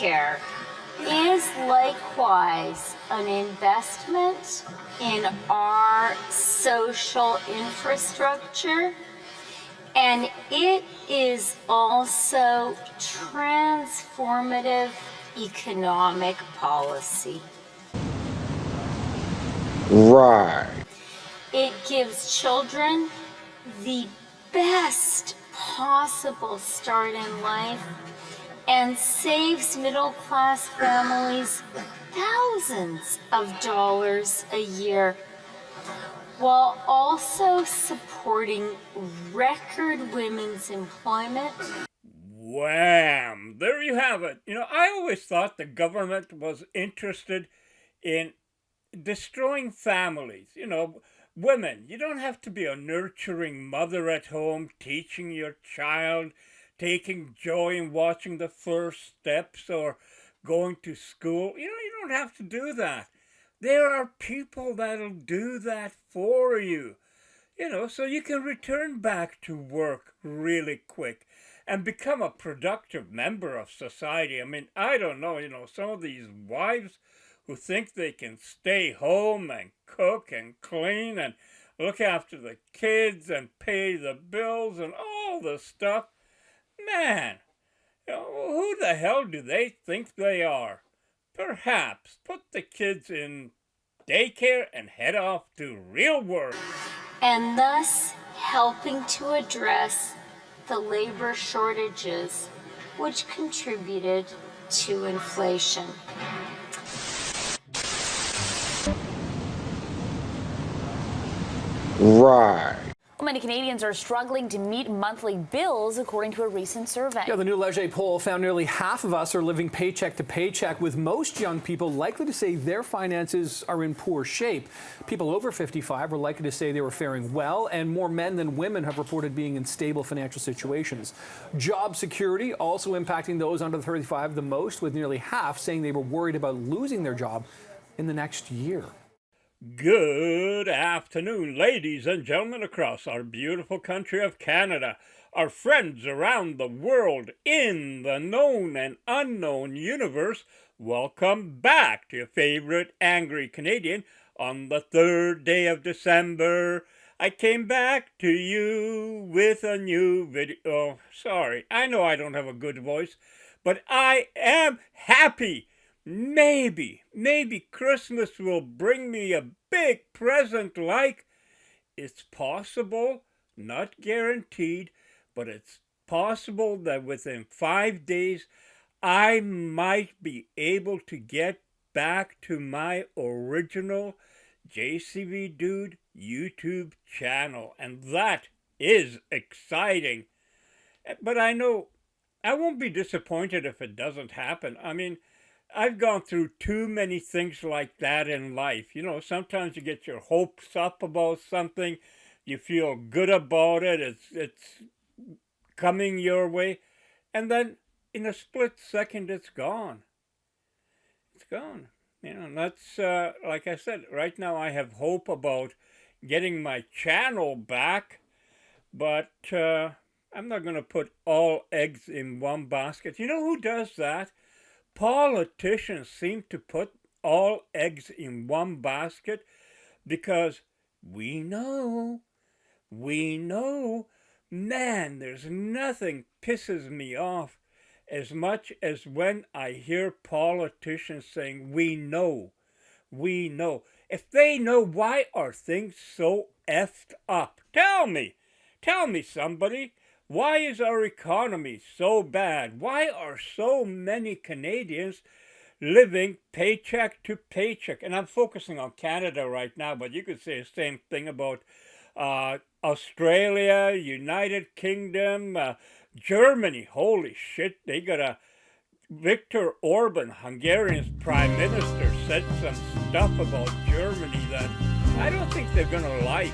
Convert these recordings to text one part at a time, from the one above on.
Healthcare is likewise an investment in our social infrastructure, and it is also transformative economic policy. Right. It gives children the best possible start in life and saves middle-class families thousands of dollars a year, while also supporting record women's employment. Wham! There you have it. I always thought the government was interested in destroying families. Women, you don't have to be a nurturing mother at home, teaching your child, taking joy in watching the first steps or going to school. You don't have to do that. There are people that'll do that for you, so you can return back to work really quick and become a productive member of society. I mean, I don't know, some of these wives who think they can stay home and cook and clean and look after the kids and pay the bills and all the stuff. Man, who the hell do they think they are? Perhaps put the kids in daycare and head off to real work. And thus helping to address the labor shortages which contributed to inflation. Right. Many Canadians are struggling to meet monthly bills, according to a recent survey. Yeah, the new Leger poll found nearly half of us are living paycheck to paycheck, with most young people likely to say their finances are in poor shape. People over 55 were likely to say they were faring well, and more men than women have reported being in stable financial situations. Job security also impacting those under 35 the most, with nearly half saying they were worried about losing their job in the next year. Good afternoon, ladies and gentlemen across our beautiful country of Canada, our friends around the world in the known and unknown universe. Welcome back to your favorite Angry Canadian on the 3rd day of December. I came back to you with a new video. Oh, sorry, I know I don't have a good voice, but I am happy. Maybe Christmas will bring me a big present. It's possible, not guaranteed, but it's possible that within 5 days I might be able to get back to my original JCV Dude YouTube channel, and that is exciting. But I know I won't be disappointed if it doesn't happen. I mean, I've gone through too many things like that in life. Sometimes you get your hopes up about something, you feel good about it, it's coming your way, and then in a split second it's gone. It's gone. That's, like I said, right now I have hope about getting my channel back, but I'm not going to put all eggs in one basket. You know who does that? Politicians seem to put all eggs in one basket because we know, man, there's nothing pisses me off as much as when I hear politicians saying, we know. If they know, why are things so effed up? Tell me somebody. Why is our economy so bad? Why are so many Canadians living paycheck to paycheck? And I'm focusing on Canada right now, but you could say the same thing about Australia, United Kingdom, Germany. Holy shit, they got a Viktor Orban, Hungarian's prime minister, said some stuff about Germany that I don't think they're going to like.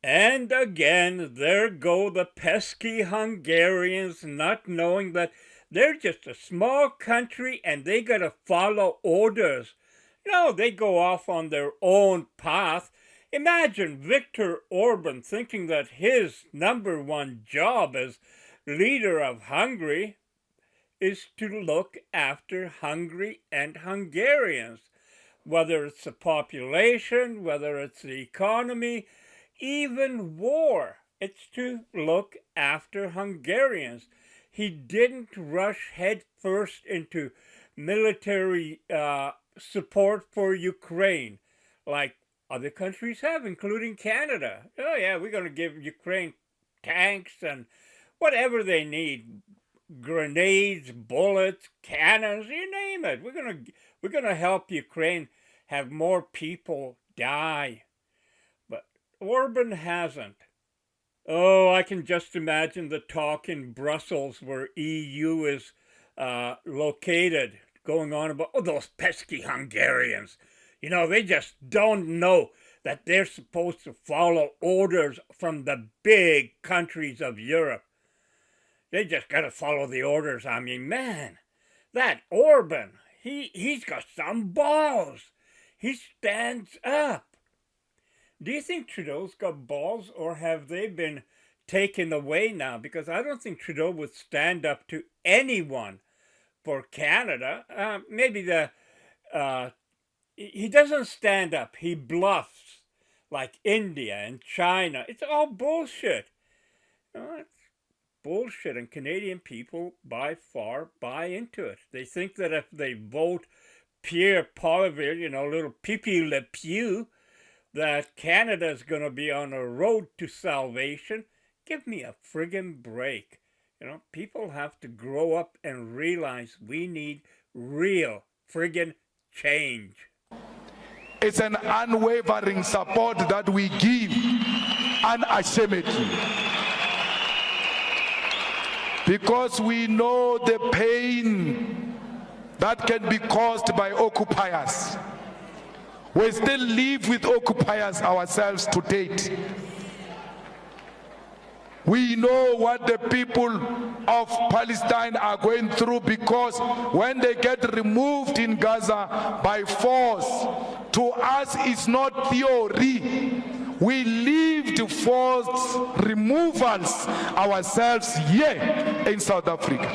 And again, there go the pesky Hungarians, not knowing that they're just a small country and they gotta follow orders. No, they go off on their own path. Imagine Viktor Orban thinking that his number one job as leader of Hungary is to look after Hungary and Hungarians, whether it's the population, whether it's the economy, even war. It's to look after Hungarians. He didn't rush headfirst into military support for Ukraine like other countries have, including Canada. Oh yeah, we're going to give Ukraine tanks and whatever they need, grenades, bullets, cannons, you name it. We're gonna help Ukraine have more people die. But Orban hasn't. Oh, I can just imagine the talk in Brussels where EU is located, going on about, oh, those pesky Hungarians. You know, they just don't know that they're supposed to follow orders from the big countries of Europe. They just got to follow the orders. I mean, man, that Orban, he's got some balls. He stands up. Do you think Trudeau's got balls, or have they been taken away now? Because I don't think Trudeau would stand up to anyone for Canada. Maybe he doesn't stand up. He bluffs like India and China. It's all bullshit. It's bullshit, and Canadian people by far buy into it. They think that if they vote Pierre Poilievre, you know, little Pipi Le Pew, that Canada's going to be on a road to salvation. Give me a friggin' break. You know, people have to grow up and realize we need real friggin' change. It's an unwavering support that we give unashamedly, because we know the pain that can be caused by occupiers. We still live with occupiers ourselves to date. We know what the people of Palestine are going through, because when they get removed in Gaza by force, to us it's not theory. We lived forced removals ourselves here in South Africa.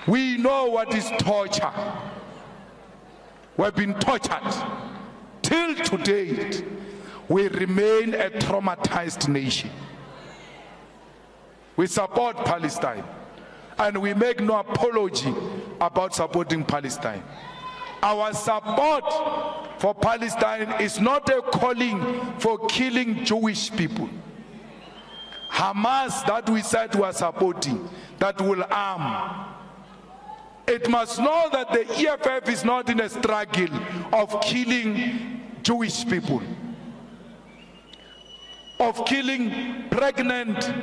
We know what is torture. We've been tortured. Till today, we remain a traumatized nation. We support Palestine, and we make no apology about supporting Palestine. Our support for Palestine is not a calling for killing Jewish people. Hamas, that we said we are supporting, that will arm. It must know that the EFF is not in a struggle of killing Jewish people, of killing pregnant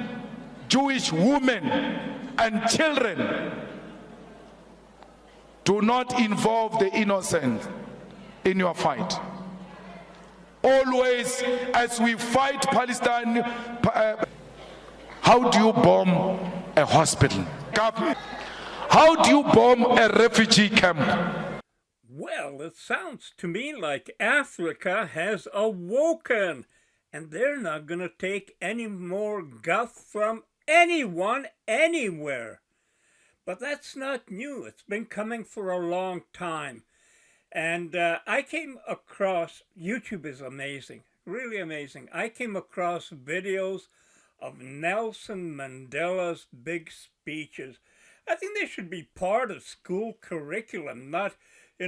Jewish women and children. Do not involve the innocent in your fight. Always, as we fight Palestine, how do you bomb a hospital? How do you bomb a refugee camp? Well, it sounds to me like Africa has awoken, and they're not going to take any more guff from anyone, anywhere. But that's not new. It's been coming for a long time. And I came across, YouTube is amazing, really amazing. I came across videos of Nelson Mandela's big speeches. I think they should be part of school curriculum, not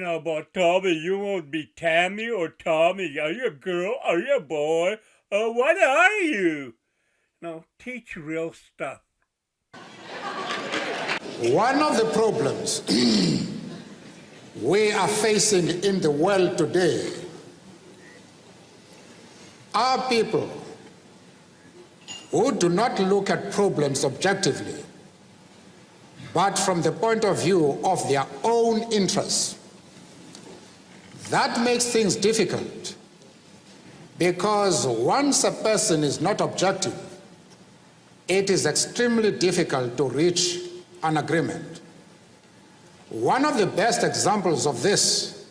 about Tommy. You won't be Tammy or Tommy. Are you a girl? Are you a boy? What are you? No, teach real stuff. One of the problems we are facing in the world today are people who do not look at problems objectively, but from the point of view of their own interests. That makes things difficult, because once a person is not objective, it is extremely difficult to reach an agreement. One of the best examples of this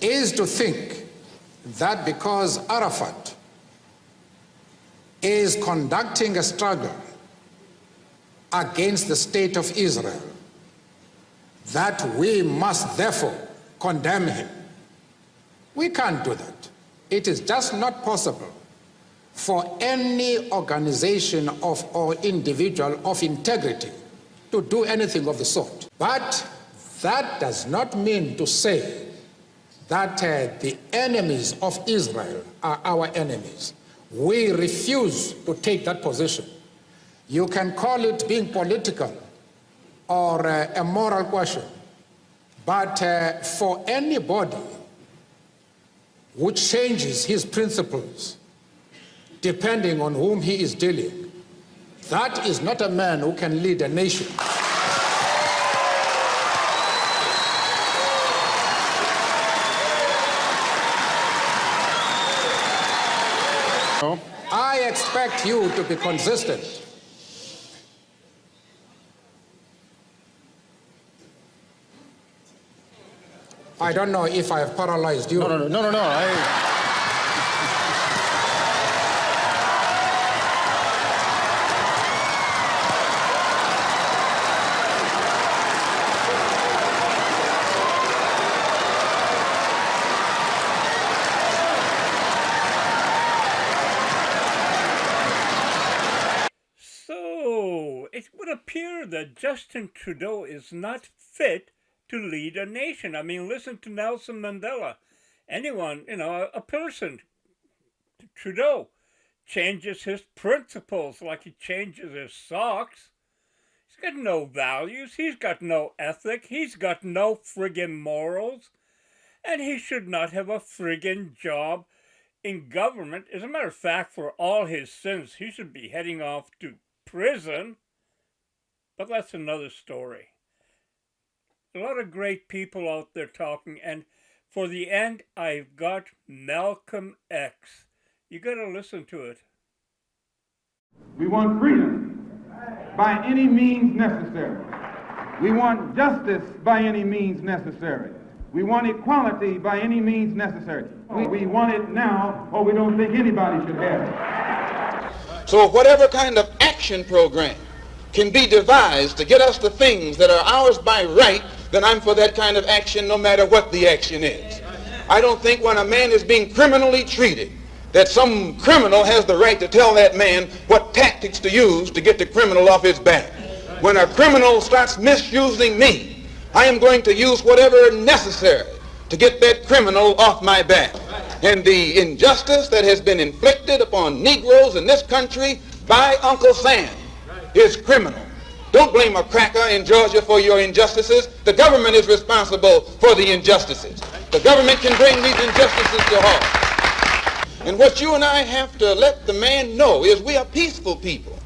is to think that because Arafat is conducting a struggle against the state of Israel, that we must therefore condemn him. We can't do that. It is just not possible for any organization or individual of integrity to do anything of the sort. But that does not mean to say that the enemies of Israel are our enemies. We refuse to take that position. You can call it being political or a moral question, but for anybody who changes his principles depending on whom he is dealing, that is not a man who can lead a nation. I expect you to be consistent. I don't know if I have paralyzed you. No. So, it would appear that Justin Trudeau is not fit to lead a nation. I mean, listen to Nelson Mandela. Anyone, a person, Trudeau, changes his principles like he changes his socks. He's got no values. He's got no ethic. He's got no friggin' morals. And he should not have a friggin' job in government. As a matter of fact, for all his sins, he should be heading off to prison. But that's another story. A lot of great people out there talking, and for the end, I've got Malcolm X. You got to listen to it. We want freedom by any means necessary. We want justice by any means necessary. We want equality by any means necessary. We want it now, or we don't think anybody should have it. So whatever kind of action program can be devised to get us the things that are ours by right, then I'm for that kind of action no matter what the action is. I don't think when a man is being criminally treated that some criminal has the right to tell that man what tactics to use to get the criminal off his back. When a criminal starts misusing me, I am going to use whatever necessary to get that criminal off my back. And the injustice that has been inflicted upon Negroes in this country by Uncle Sam is criminal. Don't blame a cracker in Georgia for your injustices. The government is responsible for the injustices. The government can bring these injustices to halt. And what you and I have to let the man know is we are peaceful people.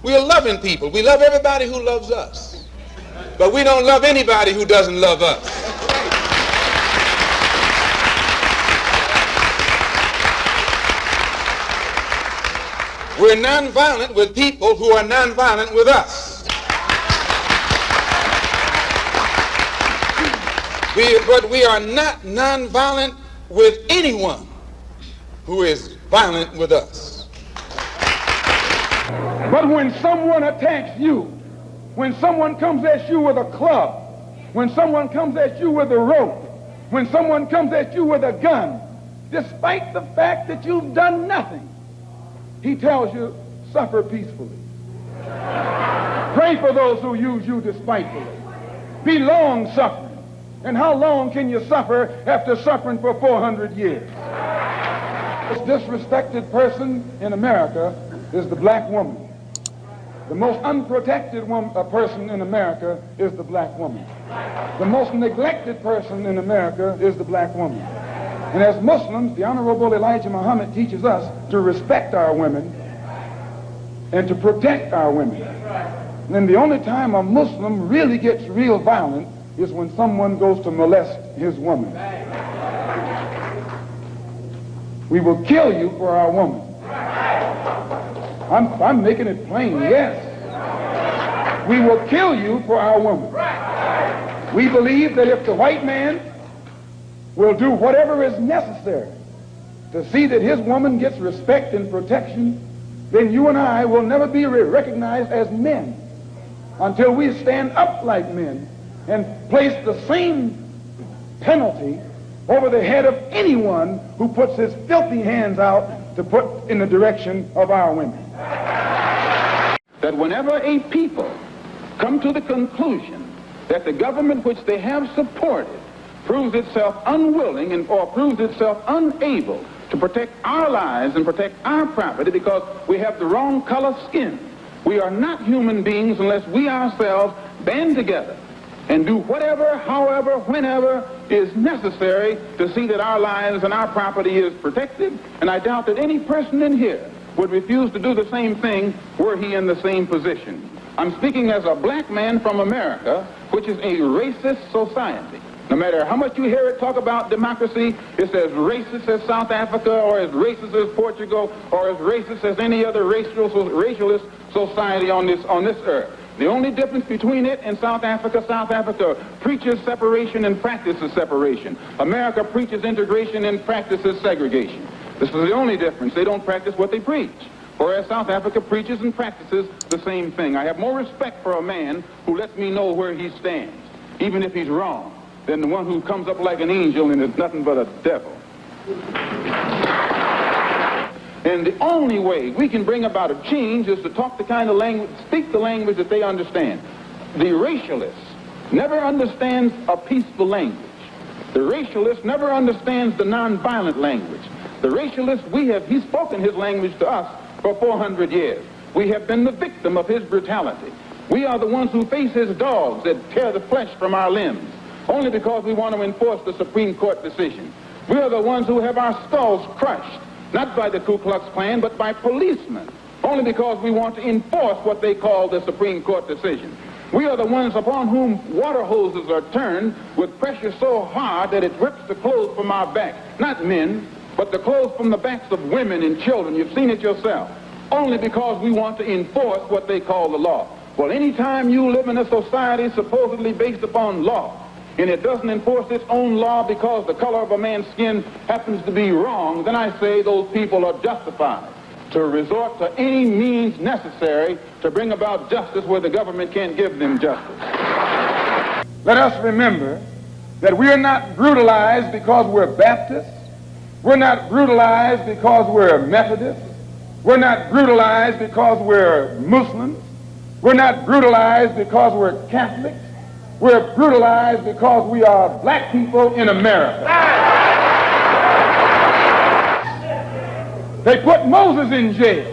We are loving people. We love everybody who loves us. But we don't love anybody who doesn't love us. We're nonviolent with people who are nonviolent with us. But we are not nonviolent with anyone who is violent with us. But when someone attacks you, when someone comes at you with a club, when someone comes at you with a rope, when someone comes at you with a gun, despite the fact that you've done nothing, he tells you, suffer peacefully. Pray for those who use you despitefully. Be long-suffering. And how long can you suffer after suffering for 400 years? The most disrespected person in America is the black woman. The most unprotected person in America is the black woman. The most neglected person in America is the black woman. And as Muslims, the Honorable Elijah Muhammad teaches us to respect our women and to protect our women. And the only time a Muslim really gets real violent is when someone goes to molest his woman. We will kill you for our woman. I'm making it plain, yes. We will kill you for our woman. We believe that if the white man will do whatever is necessary to see that his woman gets respect and protection, then you and I will never be recognized as men until we stand up like men and place the same penalty over the head of anyone who puts his filthy hands out to put in the direction of our women. That whenever a people come to the conclusion that the government which they have supported proves itself unwilling or proves itself unable to protect our lives and protect our property because we have the wrong color skin, we are not human beings unless we ourselves band together and do whatever, however, whenever is necessary to see that our lives and our property is protected. And I doubt that any person in here would refuse to do the same thing were he in the same position. I'm speaking as a black man from America, which is a racist society. No matter how much you hear it talk about democracy, it's as racist as South Africa or as racist as Portugal or as racist as any other racialist society on this earth. The only difference between it and South Africa preaches separation and practices separation. America preaches integration and practices segregation. This is the only difference. They don't practice what they preach. Whereas South Africa preaches and practices the same thing. I have more respect for a man who lets me know where he stands, even if he's wrong, than the one who comes up like an angel and is nothing but a devil. And the only way we can bring about a change is to talk the kind of language, speak the language that they understand. The racialist never understands a peaceful language. The racialist never understands the nonviolent language. The racialist, he's spoken his language to us for 400 years. We have been the victim of his brutality. We are the ones who face his dogs that tear the flesh from our limbs, only because we want to enforce the Supreme Court decision. We are the ones who have our skulls crushed, not by the Ku Klux Klan, but by policemen, only because we want to enforce what they call the Supreme Court decision. We are the ones upon whom water hoses are turned with pressure so hard that it rips the clothes from our back. Not men, but the clothes from the backs of women and children. You've seen it yourself. Only because we want to enforce what they call the law. Well, anytime you live in a society supposedly based upon law, and it doesn't enforce its own law because the color of a man's skin happens to be wrong, then I say those people are justified to resort to any means necessary to bring about justice where the government can't give them justice. Let us remember that we are not brutalized because we're Baptists. We're not brutalized because we're Methodists. We're not brutalized because we're Muslims. We're not brutalized because we're Catholics. We're brutalized because we are black people in America. They put Moses in jail.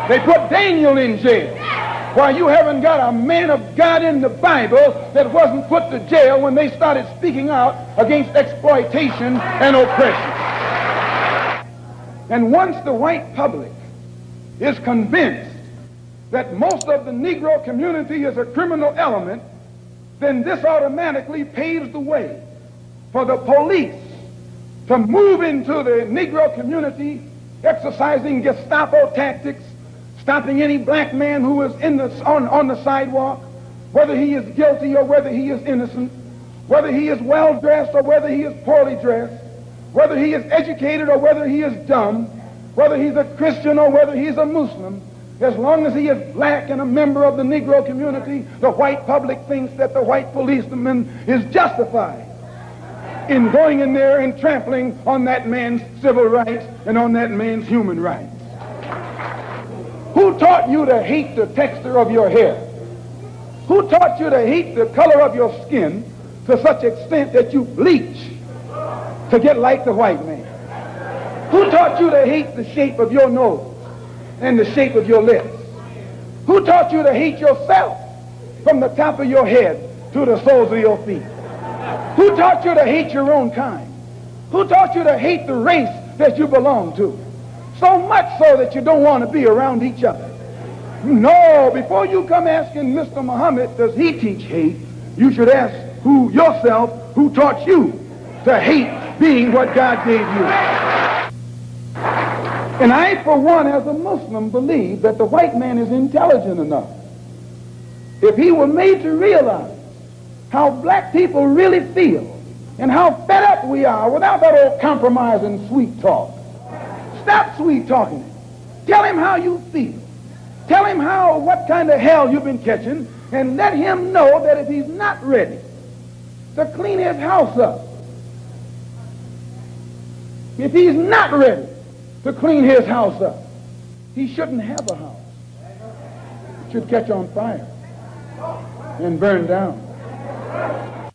They put Daniel in jail. Why, you haven't got a man of God in the Bible that wasn't put to jail when they started speaking out against exploitation and oppression. And once the white public is convinced that most of the Negro community is a criminal element, then this automatically paves the way for the police to move into the Negro community, exercising Gestapo tactics, stopping any black man who is on the sidewalk, whether he is guilty or whether he is innocent, whether he is well-dressed or whether he is poorly dressed, whether he is educated or whether he is dumb, whether he's a Christian or whether he's a Muslim. As long as he is black and a member of the Negro community, the white public thinks that the white policeman is justified in going in there and trampling on that man's civil rights and on that man's human rights. Who taught you to hate the texture of your hair? Who taught you to hate the color of your skin to such extent that you bleach to get like the white man? Who taught you to hate the shape of your nose and the shape of your lips? Who taught you to hate yourself from the top of your head to the soles of your feet? Who taught you to hate your own kind? Who taught you to hate the race that you belong to? So much so that you don't want to be around each other. No, before you come asking Mr. Muhammad, does he teach hate, you should ask yourself who taught you to hate being what God gave you. And I, for one, as a Muslim, believe that the white man is intelligent enough. If he were made to realize how black people really feel and how fed up we are without that old compromise and sweet talk. Stop sweet talking. Tell him how you feel. Tell him what kind of hell you've been catching, and let him know that if he's not ready to clean his house up, if he's not ready to clean his house up, he shouldn't have a house. It should catch on fire and burn down.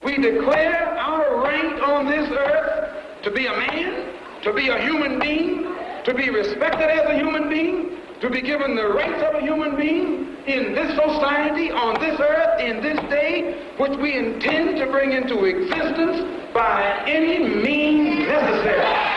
We declare our right on this earth to be a man, to be a human being, to be respected as a human being, to be given the rights of a human being in this society, on this earth, in this day, which we intend to bring into existence by any means necessary.